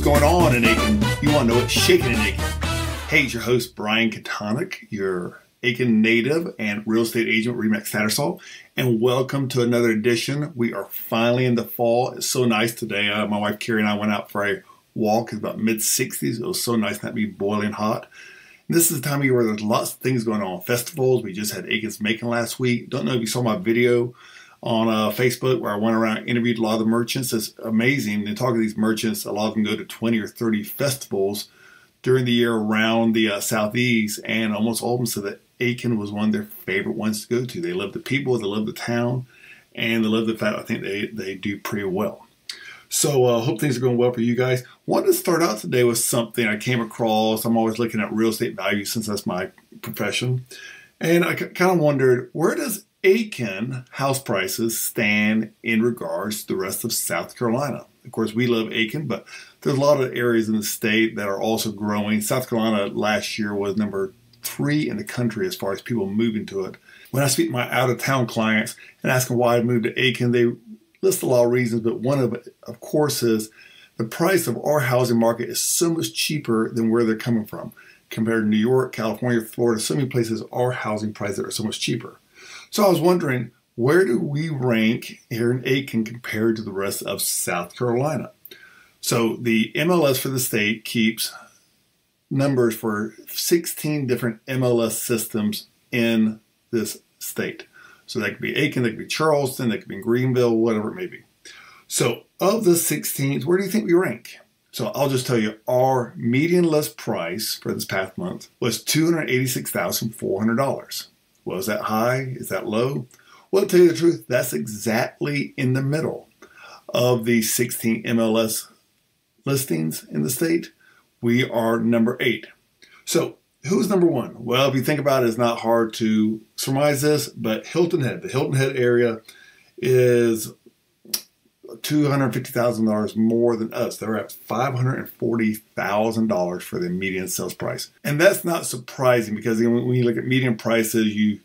What's going on in Aiken? You want to know what's shaking in Aiken? Hey, it's your host, Brian Katonic, your Aiken native and real estate agent with Remax Tattersall, and welcome to another edition. We are finally in the fall. It's so nice today. My wife Carrie and I went out for a walk. It's about mid-60s. It was so nice not to be boiling hot. And this is the time of year where there's lots of things going on. Festivals. We just had Aiken's Macon last week. Don't know if you saw my video on Facebook where I went around and interviewed a lot of the merchants. It's amazing. And talking to these merchants, a lot of them go to 20 or 30 festivals during the year around the Southeast, and almost all of them said that Aiken was one of their favorite ones to go to. They love the people, they love the town, and they love the fact I think they do pretty well. So hope things are going well for you guys. Wanted to start out today with something I came across. I'm always looking at real estate value since that's my profession. And I kind of wondered, where does Aiken house prices stand in regards to the rest of South Carolina? Of course, we love Aiken, but there's a lot of areas in the state that are also growing. South Carolina last year was number 3 in the country as far as people moving to it. When I speak to my out-of-town clients and ask them why I moved to Aiken, they list a lot of reasons, but one of course, is the price of our housing market is so much cheaper than where they're coming from. Compared to New York, California, Florida, so many places are housing prices that are so much cheaper. So I was wondering, where do we rank here in Aiken compared to the rest of South Carolina? So the MLS for the state keeps numbers for 16 different MLS systems in this state. So that could be Aiken, that could be Charleston, that could be Greenville, whatever it may be. So of the 16, where do you think we rank? So I'll just tell you, our median list price for this past month was $286,400. Was that high? Is that low? Well, to tell you the truth, that's exactly in the middle of the 16 MLS listings in the state. We are number 8. So who's number 1? Well, if you think about it, it's not hard to surmise this, but Hilton Head. The Hilton Head area is $250,000 more than us. They're at $540,000 for the median sales price. And that's not surprising because when you look at median prices, you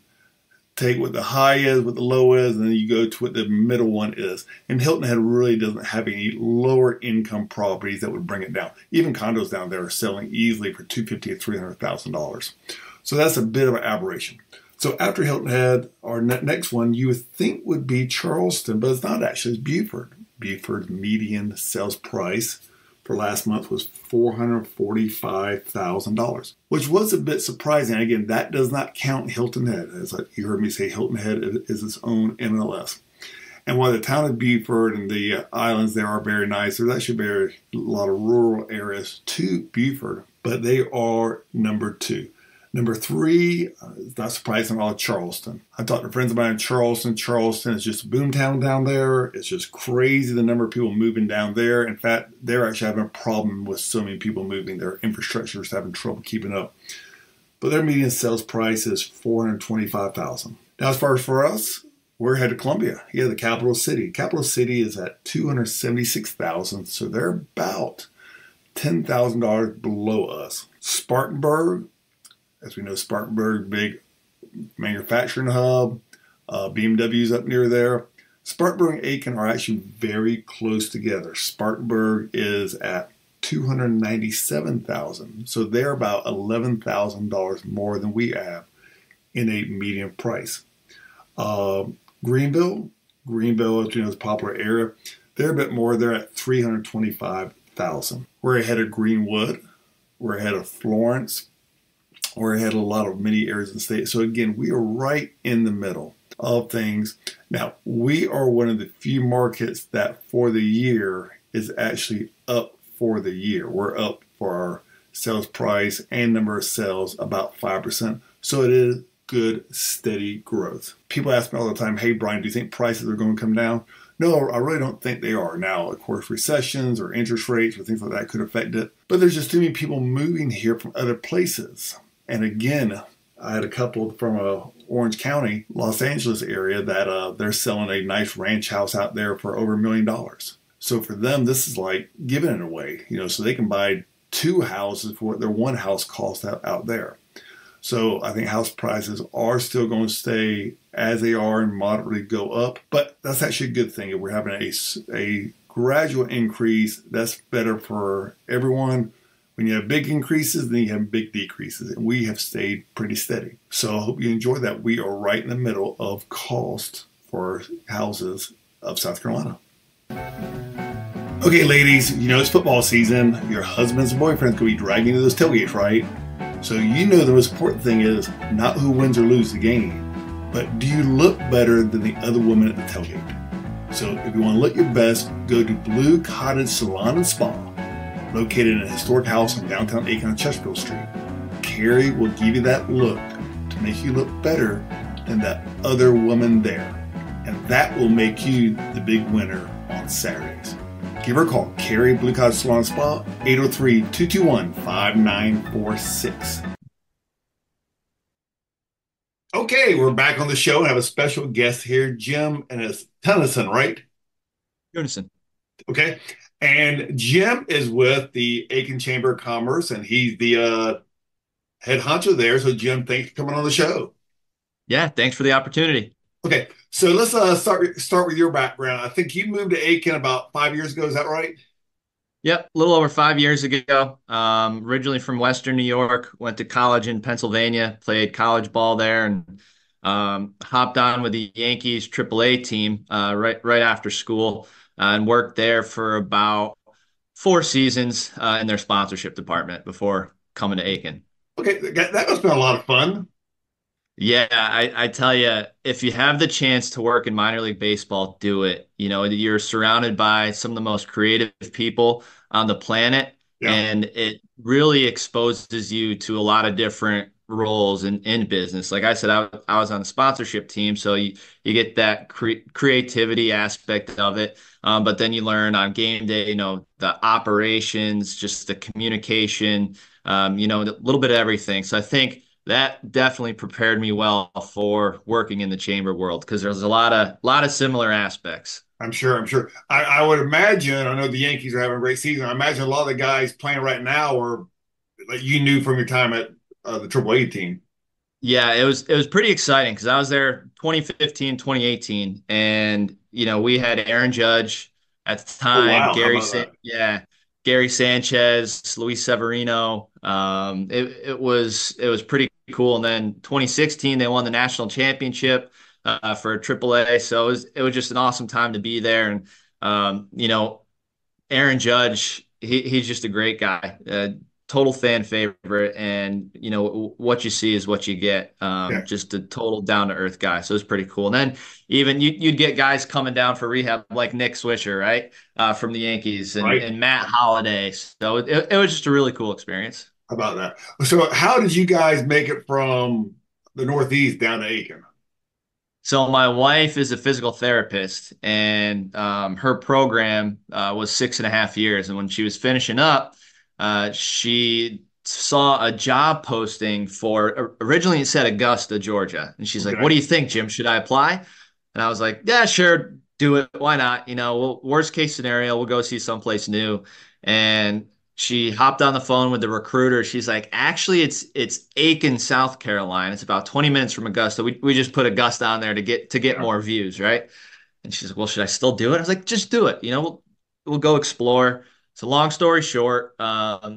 take what the high is, what the low is, and then you go to what the middle one is. And Hilton Head really doesn't have any lower income properties that would bring it down. Even condos down there are selling easily for $250,000 to $300,000. So that's a bit of an aberration. So after Hilton Head, our next one you would think would be Charleston, but it's not actually. It's Beaufort. Beaufort's median sales price for last month was $445,000, which was a bit surprising. Again, that does not count Hilton Head. As you heard me say, Hilton Head is its own MLS. And while the town of Beaufort and the islands there are very nice, there's actually a lot of rural areas to Beaufort, but they are number 2. Number 3, it's not surprising, all Charleston. I talked to friends of mine in Charleston. Charleston is just a boomtown down there. It's just crazy the number of people moving down there. In fact, they're actually having a problem with so many people moving. Their infrastructure is having trouble keeping up. But their median sales price is $425,000. Now, as far as for us, we're ahead of Columbia. Yeah, the capital city. Capital city is at $276,000, so they're about $10,000 below us. Spartanburg, as we know, Spartanburg, big manufacturing hub. BMW's up near there. Spartanburg and Aiken are actually very close together. Spartanburg is at $297,000. So they're about $11,000 more than we have in a median price. Greenville, as you know, is a popular area. They're a bit more. They're at $325,000. We're ahead of Greenwood. We're ahead of Florence. We're ahead of a lot of many areas in the state. So again, we are right in the middle of things. Now, we are one of the few markets that for the year is actually up for the year. We're up for our sales price and number of sales about 5%. So it is good, steady growth. People ask me all the time, hey, Brian, do you think prices are going to come down? No, I really don't think they are. Now, of course, recessions or interest rates or things like that could affect it. But there's just too many people moving here from other places. And again, I had a couple from Orange County, Los Angeles area that they're selling a nice ranch house out there for over $1 million. So for them, this is like giving it away, so they can buy 2 houses for what their 1 house costs out there. So I think house prices are still going to stay as they are and moderately go up. But that's actually a good thing. If we're having a gradual increase, that's better for everyone. When you have big increases, then you have big decreases, and we have stayed pretty steady. So I hope you enjoy that. We are right in the middle of cost for houses of South Carolina. Okay, ladies, you know it's football season. Your husbands and boyfriends could be dragging you to those tailgates, right? So you know the most important thing is not who wins or loses the game, but do you look better than the other woman at the tailgate? So if you want to look your best, go to Blue Cottage Salon and Spa, located in a historic house in downtown Aiken on Chesterfield Street. Carrie will give you that look to make you look better than that other woman there. And that will make you the big winner on Saturdays. Give her a call, Carrie, Blue Cottage Salon and Spa, 803-221-5946. Okay, we're back on the show and have a special guest here, Jim, and it's Tunison, right? Tunison. Okay. And Jim is with the Aiken Chamber of Commerce, and he's the head honcho there. So, Jim, thanks for coming on the show. Yeah, thanks for the opportunity. Okay, so let's start with your background. I think you moved to Aiken about 5 years ago. Is that right? Yep, a little over 5 years ago. Originally from Western New York, went to college in Pennsylvania, played college ball there, and hopped on with the Yankees AAA team right after school, and worked there for about 4 seasons in their sponsorship department before coming to Aiken. Okay, that must have been a lot of fun. Yeah, I tell you, if you have the chance to work in minor league baseball, do it. You know, you're surrounded by some of the most creative people on the planet, Yeah. and it really exposes you to a lot of different roles in business. Like I said, I was on the sponsorship team, so you get that creativity aspect of it. But then you learn on game day, the operations, just the communication, a little bit of everything. So I think that definitely prepared me well for working in the chamber world because there's a lot of similar aspects. I'm sure. I'm sure. I would imagine. I know the Yankees are having a great season. I imagine a lot of the guys playing right now are like you knew from your time at the AAA team. Yeah, it was pretty exciting because I was there 2015, 2018, and we had Aaron Judge at the Oh time, wow! How about that? Yeah, Gary Sanchez, Luis Severino. It was pretty cool. And then 2016, they won the national championship for AAA. So it was just an awesome time to be there. And Aaron Judge, he's just a great guy. Total fan favorite, and what you see is what you get. Yeah. Just a total down to earth guy, so it's pretty cool. And then even you'd get guys coming down for rehab like Nick Swisher, right, from the Yankees, and, Right. and Matt Holliday. So it was just a really cool experience. How about that? So how did you guys make it from the Northeast down to Aiken? So my wife is a physical therapist, and her program was 6.5 years. And when she was finishing up, she saw a job posting for originally it said Augusta, Georgia, and she's like, "What Okay. do you think, Jim? Should I apply?" And I was like, "Yeah, sure, do it. Why not? Worst case scenario, we'll go see someplace new." And she hopped on the phone with the recruiter. She's like, "Actually, it's Aiken, South Carolina. It's about 20 minutes from Augusta. We just put Augusta on there to get Yeah. more views, right?" And she's like, "Well, should I still do it?" I was like, "Just do it. We'll go explore." So long story short,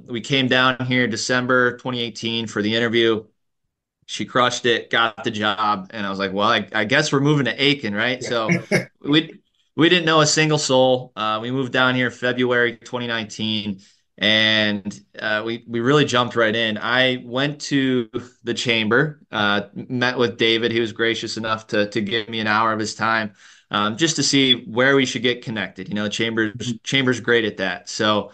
we came down here December 2018 for the interview. She crushed it, got the job, and I was like, "Well, I guess we're moving to Aiken, right?" So Yeah. we didn't know a single soul. We moved down here February 2019, and we really jumped right in. I went to the chamber, met with David. He was gracious enough to give me an hour of his time, just to see where we should get connected. Chamber's great at that. So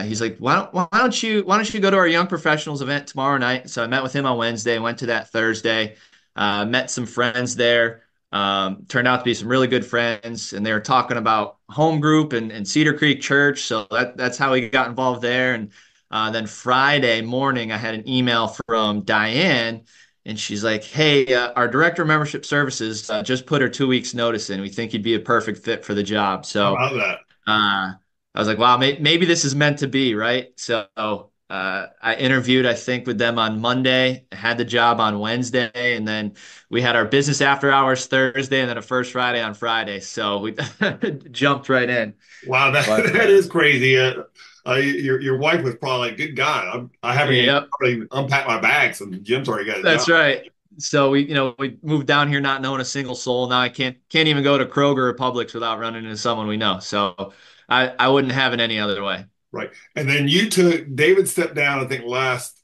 he's like, why don't you go to our young professionals event tomorrow night? So I met with him on Wednesday, went to that Thursday, met some friends there. Turned out to be some really good friends, and they were talking about home group and Cedar Creek Church. So that's how we got involved there. And then Friday morning, I had an email from Diane, and she's like, "Hey, our director of membership services just put her 2 weeks notice in. We think you'd be a perfect fit for the job." How So about that? I was like, "Wow, maybe this is meant to be, right?" So I interviewed, I think, with them on Monday, had the job on Wednesday, and then we had our business after hours Thursday, and then a first Friday on Friday. So we jumped right in. Wow, that But that is crazy. Your wife was probably like, "Good God, I haven't even yep, already unpacked my bags, and Jim's already got a job." that's right. So we moved down here not knowing a single soul. Now I can't even go to Kroger or Publix without running into someone we know. So I wouldn't have it any other way. Right. And then you took David stepped down, I think last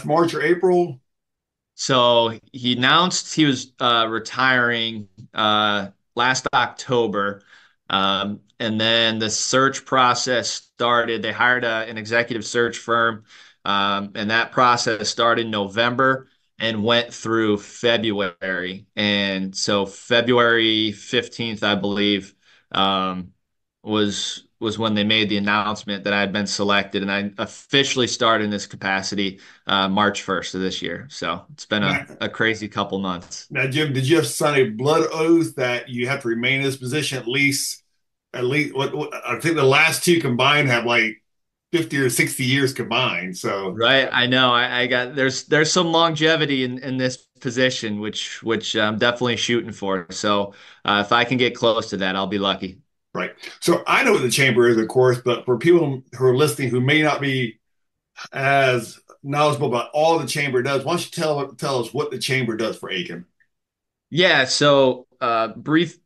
March or April? So he announced he was retiring last October. And then the search process started. They hired an executive search firm, and that process started in November and went through February. And so February 15th, I believe, was when they made the announcement that I had been selected, and I officially started in this capacity March 1st of this year. So it's been Now, a crazy couple months. now, Jim, did you have to sign a blood oath that you have to remain in this position at least what I think the last two combined have like 50 or 60 years combined. So Right, I know. I got there's some longevity in this position, which I'm definitely shooting for. So if I can get close to that, I'll be lucky. right. So I know what the chamber is, of course, but for people who are listening who may not be as knowledgeable about all the chamber does, why don't you tell us what the chamber does for Aiken? Yeah, so brief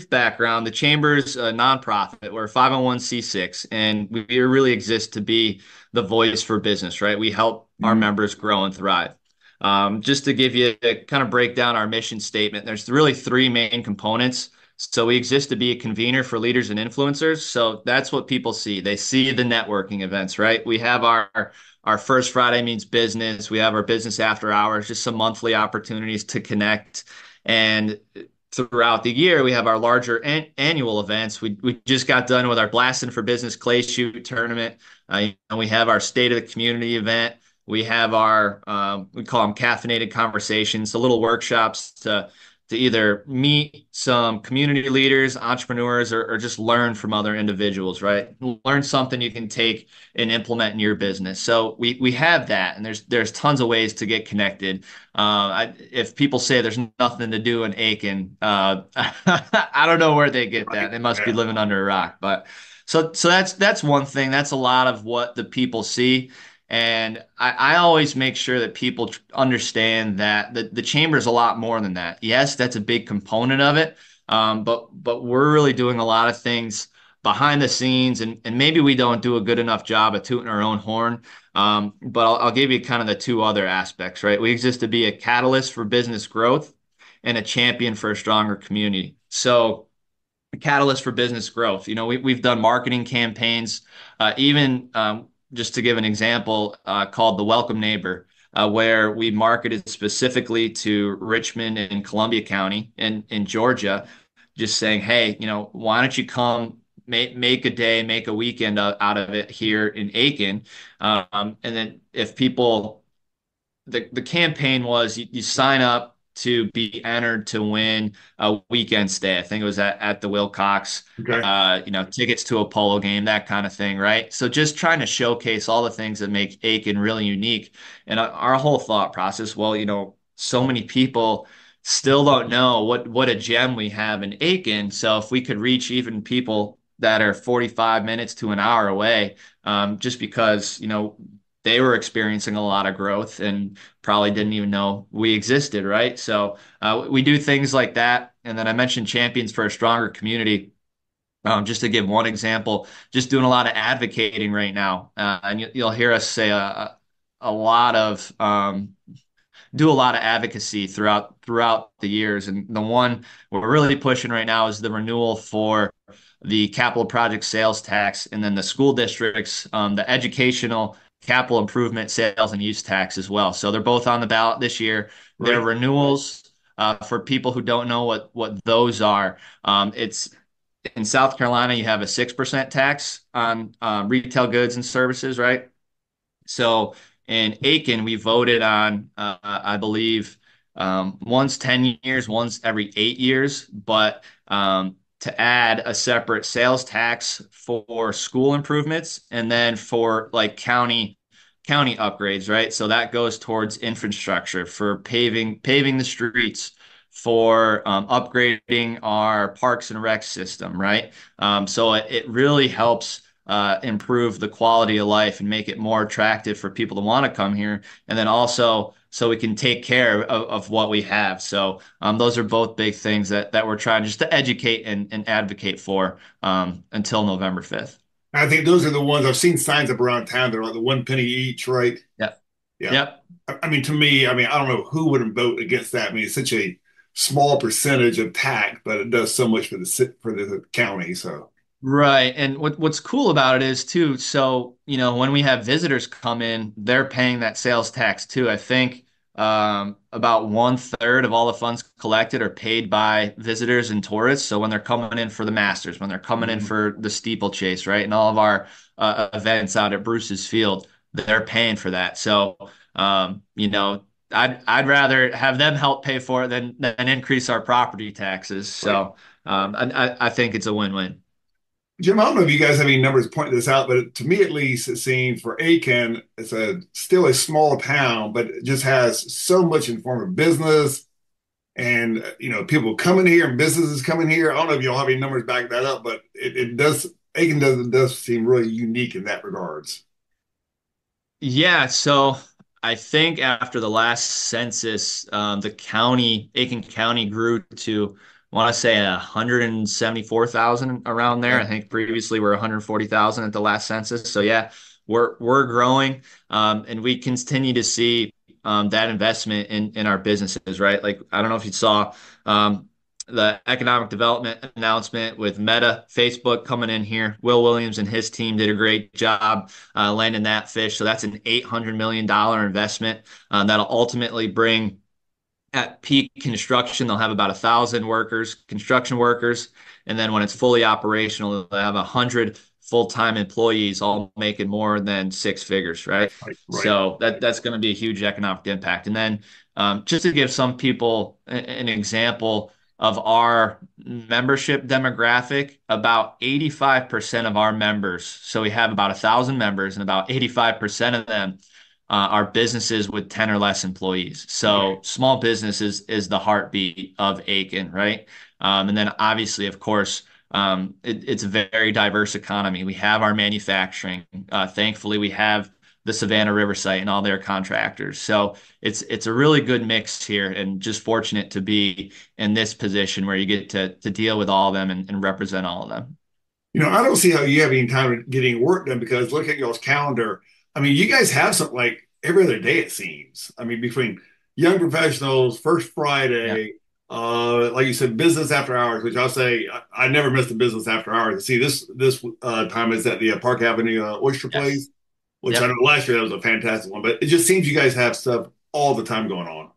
background. The Chamber's a nonprofit. We're 501(c)(6), and we really exist to be the voice for business, right? We help our Mhm. members grow and thrive. Just to give you a kind of break down our mission statement, there's really three main components. So we exist to be a convener for leaders and influencers. So that's what people see. They see the networking events, right? We have our first Friday means business. We have our business after hours, just some monthly opportunities to connect. And throughout the year, we have our larger annual events. We just got done with our Blasting for Business Clay Shoot tournament. And we have our State of the Community event. We have our we call them caffeinated conversations, the little workshops to either meet some community leaders, entrepreneurs, or just learn from other individuals, right? Learn something you can take and implement in your business. So we have that, and there's tons of ways to get connected. If people say there's nothing to do in Aiken, I don't know where they get that. Right. They must be Yeah. living under a rock. But so that's one thing. That's a lot of what the people see. And I always make sure that people understand that the chamber is a lot more than that. Yes, that's a big component of it. But we're really doing a lot of things behind the scenes, and maybe we don't do a good enough job of tooting our own horn. But I'll give you kind of the two other aspects, right? We exist to be a catalyst for business growth and a champion for a stronger community. So, a catalyst for business growth. We've done marketing campaigns, even just to give an example, called the Welcome Neighbor, where we marketed specifically to Richmond and Columbia County in Georgia, just saying, hey, why don't you come make a day, make a weekend out of it here in Aiken. And then if people the campaign was you sign up to be entered to win a weekend stay. I think it was at the Wilcox, Okay. tickets to a polo game, that kind of thing, right? So just trying to showcase all the things that make Aiken really unique. And our whole thought process, well, so many people still don't know what a gem we have in Aiken. So if we could reach even people that are 45 minutes to an hour away, just because, they were experiencing a lot of growth and probably didn't even know we existed, right? So we do things like that. And then I mentioned Champions for a Stronger Community. Just to give one example, just doing a lot of advocating right now. And you'll hear us say a lot of do a lot of advocacy throughout the years. And the one we're really pushing right now is the renewal for the capital project sales tax, and then the school districts, the educational capital improvement sales and use tax as well. So they're both on the ballot this year. They're Right. renewals. For people who don't know what those are, it's in South Carolina, you have a 6% tax on retail goods and services, right? So in Aiken, we voted on, I believe, once 10 years, once every 8 years, but to add a separate sales tax for school improvements and then for like county county upgrades, right? So that goes towards infrastructure for paving the streets, for upgrading our parks and rec system, right? So it really helps improve the quality of life and make it more attractive for people to want to come here. And then also so we can take care of what we have. So those are both big things that we're trying just to educate and advocate for until November 5th. I think those are the ones I've seen signs up around town. They're like the 1 penny each, right? Yep. Yeah. Yep. I mean, to me, I mean, I don't know who wouldn't vote against that. I mean, it's such a small percentage of tax, but it does so much for the county. So, Right. And what's cool about it is too, so, when we have visitors come in, they're paying that sales tax too. I think about 1/3 of all the funds collected are paid by visitors and tourists. So when they're coming in for the Masters, when they're coming in mhm. for the steeplechase, right? And all of our events out at Bruce's Field, they're paying for that. So, I'd rather have them help pay for it than increase our property taxes. Right. So, I think it's a win-win. Jim, I don't know if you guys have any numbers pointing this out, but to me at least, it seems for Aiken, it's still a small town, but it just has so much in the form of business and people coming here and businesses coming here. I don't know if y'all have any numbers back that up, but it does Aiken does seem really unique in that regards. Yeah, so I think after the last census, Aiken County grew to, I want to say 174,000 around there. Okay. I think previously we are 140,000 at the last census. So yeah, we're growing, and we continue to see that investment in our businesses, right? Like I don't know if you saw the economic development announcement with Meta, Facebook coming in here. Will Williams and his team did a great job landing that fish. So that's an $800 million investment that'll ultimately bring at peak construction, they'll have about 1,000 workers, construction workers, and then when it's fully operational, they'll have 100 full-time employees, all making more than six figures, right? Right, right. So that's going to be a huge economic impact. And then just to give some people an example of our membership demographic, about 85% of our members, so we have about 1,000 members, and about 85% of them are businesses with 10 or less employees. Okay. So small business is the heartbeat of Aiken, right? And then obviously, of course, it's a very diverse economy. We have our manufacturing. Thankfully, we have the Savannah River site and all their contractors. So it's a really good mix here, and just fortunate to be in this position where you get to deal with all of them and represent all of them. I don't see how you have any time getting work done because look at y'all's calendar. I mean, you guys have something like every other day, it seems. I mean, between young professionals, First Yeah. Friday, like you said, business after hours, which I'll say I never missed a business after hours. See, this time is at the Park Avenue Oyster Yes. Place, which I know Yep. last year that was a fantastic one, but it just seems you guys have stuff all the time going on.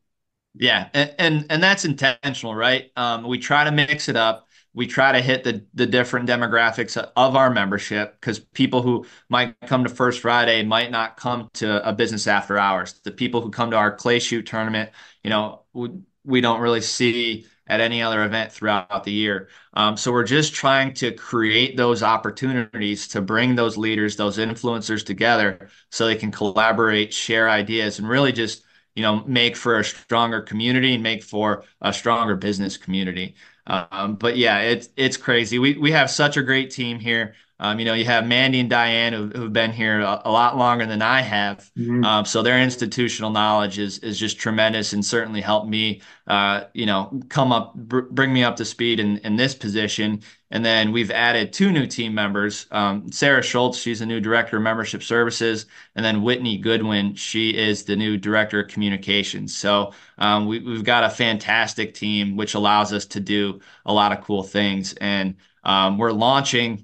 Yeah, and that's intentional, right? We try to mix it up. We try to hit the different demographics of our membership because people who might come to First Friday might not come to a business after hours. The people who come to our clay shoot tournament, we don't really see at any other event throughout the year. So we're just trying to create those opportunities to bring those leaders, those influencers together so they can collaborate, share ideas, and really just make for a stronger community and make for a stronger business community. But yeah, it's crazy. We have such a great team here. You have Mandy and Diane who've been here a lot longer than I have. Mhm. So their institutional knowledge is just tremendous and certainly helped me, bring me up to speed in this position. And then we've added two new team members. Sarah Schultz, she's a new director of membership services, and then Whitney Goodwin, she is the new director of communications. So we've got a fantastic team, which allows us to do a lot of cool things. And we're launching.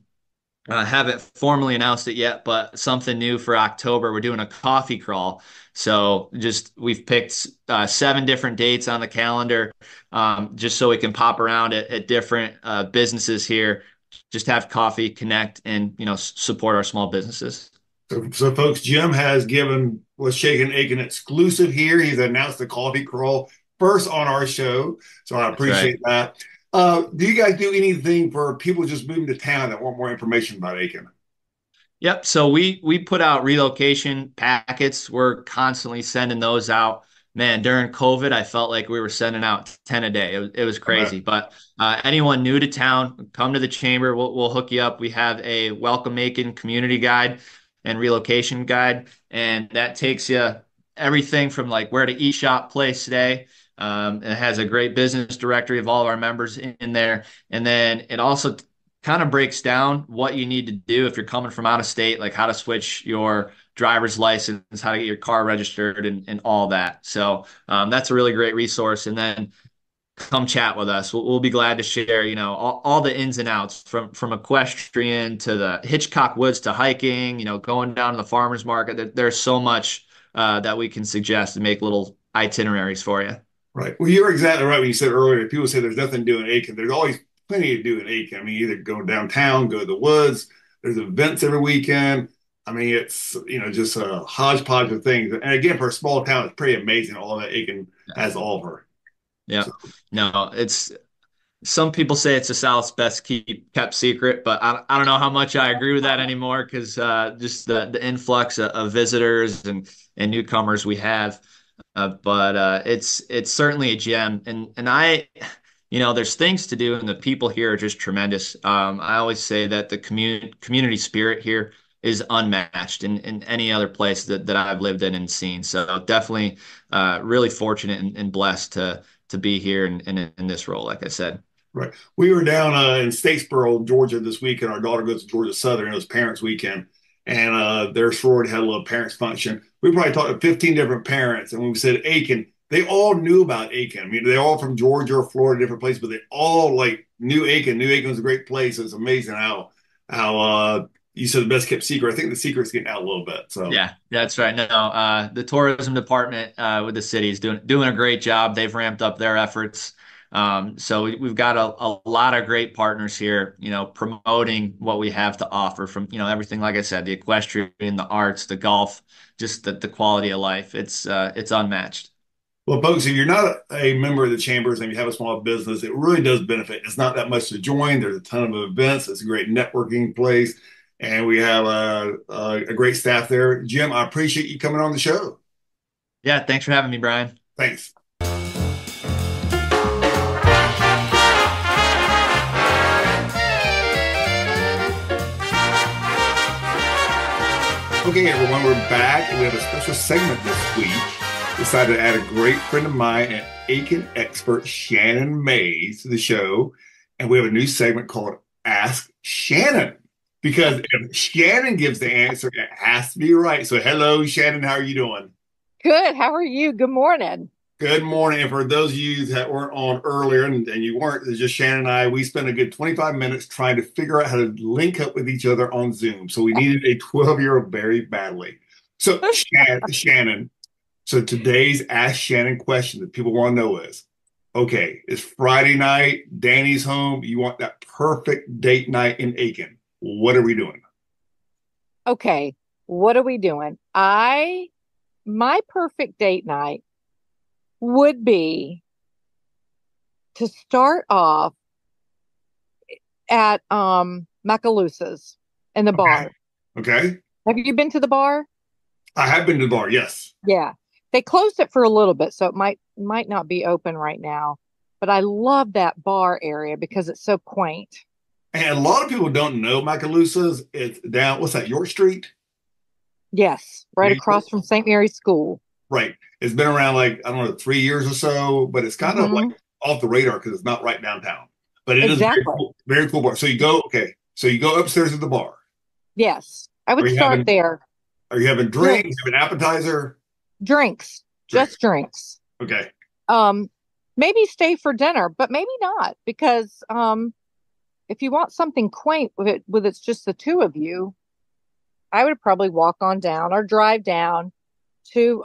Haven't formally announced it yet, but something new for October. We're doing a coffee crawl. So just we've picked seven different dates on the calendar, just so we can pop around at different businesses here, just have coffee, connect, and support our small businesses. So, folks, Jim has given was Shaken Aiken exclusive here. He's announced the coffee crawl first on our show, so I That's right. appreciate that. Do you guys do anything for people just moving to town that want more information about Aiken? Yep. So we put out relocation packets. We're constantly sending those out. Man, during COVID, I felt like we were sending out 10 a day. It was I bet. crazy. But anyone new to town, come to the chamber. We'll hook you up. We have a Welcome Aiken community guide and relocation guide, and that takes you everything from like where to eat, shop, play, stay. It has a great business directory of all of our members in there, and then it also kind of breaks down what you need to do if you're coming from out of state, like how to switch your driver's license, how to get your car registered, and all that. So that's a really great resource. And then come chat with us. We'll be glad to share, all the ins and outs from equestrian to the Hitchcock Woods to hiking, going down to the farmers market. There's so much that we can suggest and make little itineraries for you. Right. Well, you're exactly right when you said earlier, people say there's nothing to do in Aiken. There's always plenty to do in Aiken. I mean, either go downtown, go to the woods. There's events every weekend. I mean, it's, just a hodgepodge of things. And again, for a small town, it's pretty amazing all that Aiken has to offer. Yeah. So, No, it's some people say it's the South's best kept secret, but I don't know how much I agree with that anymore because just the influx of visitors and newcomers we have. But it's certainly a gem, and there's things to do, and the people here are just tremendous. I always say that the community spirit here is unmatched in any other place that I've lived in and seen. So definitely, really fortunate and blessed to be here in this role, like I said. right. We were down in Statesboro, Georgia this week, and our daughter goes to Georgia Southern. It was Parents Weekend, and their sorority had a little parents function. We probably talked to 15 different parents, and when we said Aiken, they all knew about Aiken. I mean, they're all from Georgia or Florida, different places, but they all like knew Aiken. Knew Aiken was a great place. It's amazing how you said the best kept secret. I think the secret's getting out a little bit. So Yeah, that's right. No, the tourism department with the city is doing a great job. They've ramped up their efforts. So we've got a lot of great partners here, promoting what we have to offer from, everything, like I said, the equestrian, the arts, the golf, just the quality of life. It's unmatched. well, folks, if you're not a member of the chambers and you have a small business, it really does benefit. It's not that much to join. There's a ton of events. It's a great networking place, and we have a great staff there. Jim, I appreciate you coming on the show. Yeah, thanks for having me, Brian. Thanks. Okay, everyone, we're back. We have a special segment this week. Decided to add a great friend of mine, an Aiken expert, Shannon Mayes, to the show. And we have a new segment called Ask Shannon. Because if Shannon gives the answer, it has to be right. So, hello, Shannon. How are you doing? Good. How are you? Good morning. Good morning. And for those of you that weren't on earlier and you weren't, it's just Shannon and I, we spent a good 25 minutes trying to figure out how to link up with each other on Zoom. So we needed a 12-year-old very badly. So Shannon, so today's Ask Shannon question that people want to know is, okay, it's Friday night, Danny's home, you want that perfect date night in Aiken. What are we doing? Okay. What are we doing? My perfect date night would be to start off at Macalusa's in the bar. Okay. Have you been to the bar? I have been to the bar, yes. Yeah. They closed it for a little bit, so it might not be open right now. But I love that bar area because it's so quaint. And a lot of people don't know Macalusa's. It's down, what's that, York Street? Yes, right across from St. Mary's School. Right. It's been around like, I don't know, 3 years or so, but it's kind of like Hmm. off the radar because it's not right downtown. But it is Exactly. very cool bar. So you go, okay. So you go upstairs to the bar. Yes, I Are would you start having there. are you having drinks? Drinks, You have an appetizer? drinks, Drinks. just drinks. Okay. Um, Maybe stay for dinner, but maybe not because if you want something quaint with it's just the two of you, I would probably walk on down or drive down to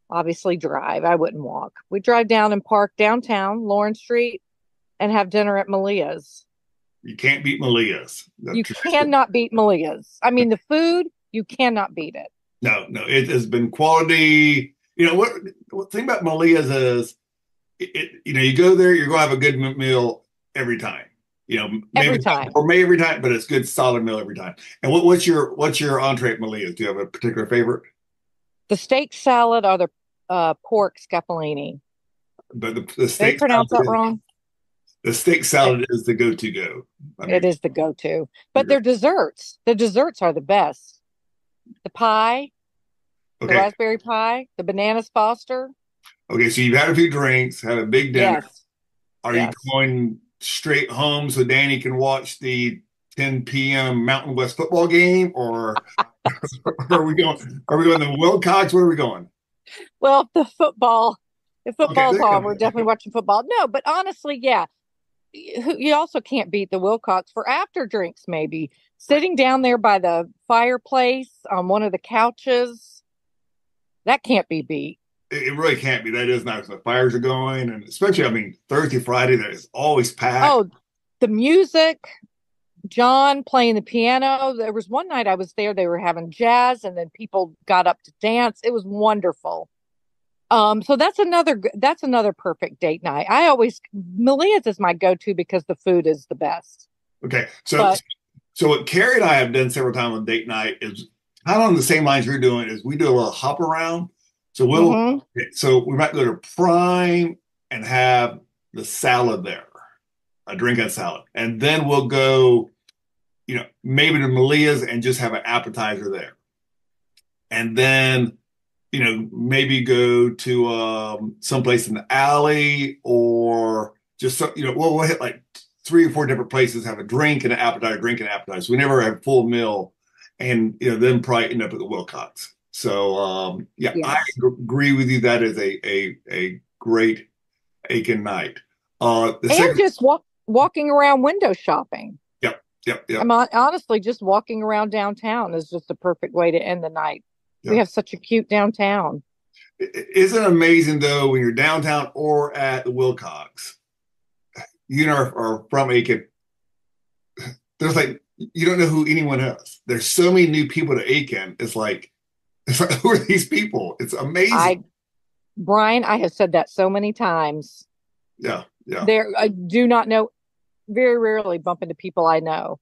obviously drive. I wouldn't walk. We drive down and park downtown, Lawrence Street, and have dinner at Malia's. You can't beat Malia's. The You tradition. cannot beat Malia's. I mean, the food, you cannot beat it. No, it has been quality. You know what thing about Malia's is you go there, you're gonna have a good meal every time. You know, Every maybe time. or maybe every time, but it's good solid meal every time. And what's your entree at Malia's? Do you have a particular favorite? The steak salad or the pork scapellini. But Did I pronounce that wrong? the steak salad is the go-to go. I It mean, is the go-to. But their desserts, the desserts are the best. The pie, the okay. raspberry pie, the bananas Foster. Okay, so you've had a few drinks, had a big dinner. Yes. Are you Yes. going straight home so Danny can watch the 10 p.m. Mountain West football game, or are we going to Wilcox? Where are we going? Well, if Okay, football's there you on, we're go. definitely watching football. No, but honestly, yeah, you also can't beat the Wilcox for after drinks, maybe. Sitting down there by the fireplace on one of the couches, that can't be beat. It really can't be. That is nice. The fires are going, and especially, I mean, Thursday, Friday, that is always packed. Oh, the music, John playing the piano. There was one night I was there, they were having jazz, and then people got up to dance. It was wonderful. So that's another perfect date night. Malia's is my go-to because the food is the best. Okay, But so what Carrie and I have done several times on date night is kind of on the same lines you're doing. Is we do a little hop around. So mhm. we might go to Prime and have the salad there, a drink and salad, and then we'll go, maybe to Malia's and just have an appetizer there, and then maybe go to someplace in the alley or just we'll hit like 3 or 4 different places, have a drink and an appetizer, drink and appetizer. So we never have a full meal, and then probably end up at the Wilcox. So yeah, I Yes. agree with you. That is a great Aiken night. The And second, just walking around window shopping. yep. Honestly, just walking around downtown is just the perfect way to end the night. We Yep. have such a cute downtown. Isn't it amazing though when you're downtown or at the Wilcox? Are from Aiken. There's like you don't know who anyone is. There's so many new people to Aiken. It's like who are these people? It's amazing. Brian, I have said that so many times. Yeah. I do not know, very rarely bump into people I know,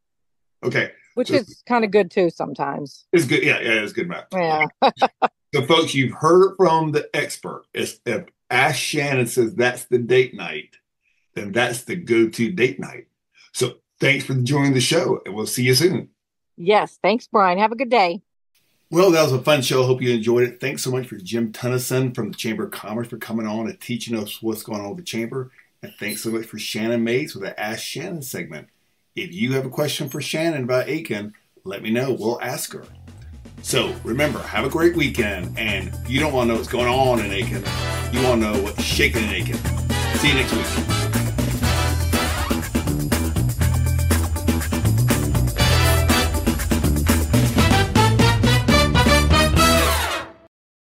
Okay. which So is kind of good too sometimes. it's good. Yeah, it's good math. Yeah. So, folks, you've heard it from the expert. If Ask Shannon says that's the date night, then that's the go-to date night. So, thanks for joining the show, and we'll see you soon. Yes. Thanks, Brian. Have a good day. Well, that was a fun show. Hope you enjoyed it. Thanks so much for Jim Tunison from the Chamber of Commerce for coming on and teaching us what's going on with the Chamber. And thanks so much for Shannon Mayes with the Ask Shannon segment. If you have a question for Shannon about Aiken, let me know. We'll ask her. So remember, have a great weekend. And you don't want to know what's going on in Aiken. You want to know what's shaking in Aiken. See you next week.